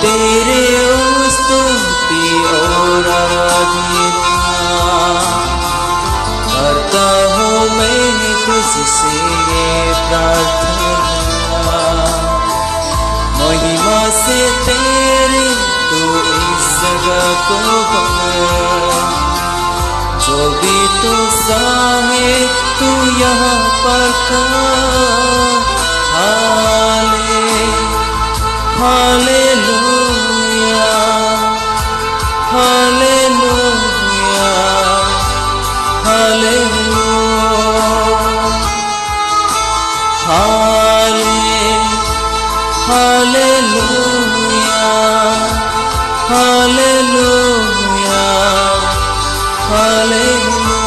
तेरे स्तुति और आराधना करता हूँ मैं तुझसे ये प्रार्थना। महिमा से तेरे तू इस जगह को भर, जो भी तू चाहे तू यहाँ पर कर। Hallelujah, hallelujah, hallelujah, hallelujah, hallelujah, hallelujah.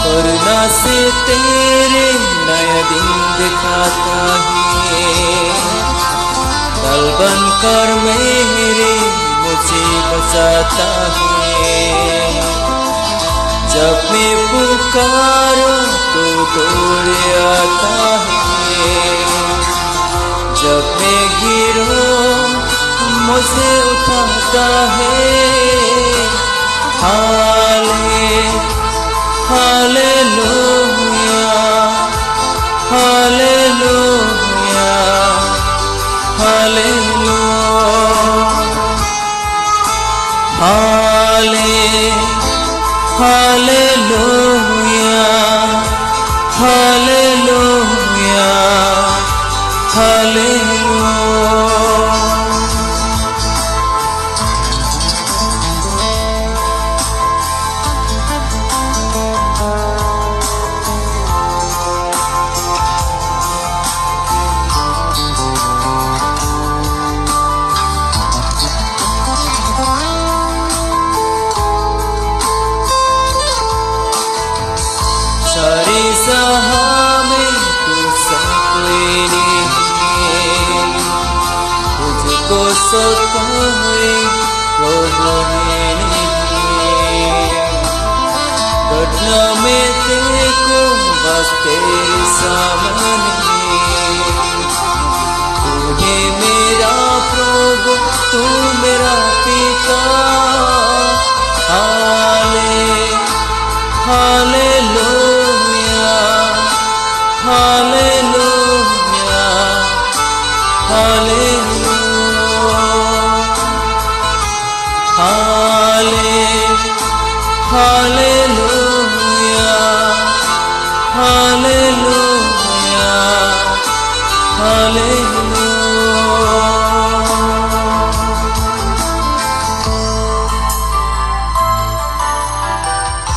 करुणा से तेरे नया दिन दिखाता है, दल बनकर मेरे मुझे बचाता है। जब मैं पुकारूं तो दौड़ आता है, जब मैं गिरूं मुझे उठाता है। Hallelujah, hallelujah, hallelujah, hallelujah, hallelujah, hallelujah. सारे सहाबे तू संपले तुझको सो कोई प्रभु नहीं। घटना में देखो बस तेरे सामने, तू है मेरा प्रभु, तू मेरा पिता। Hallelujah, hallelujah, hallelujah, hallelujah, hallelujah.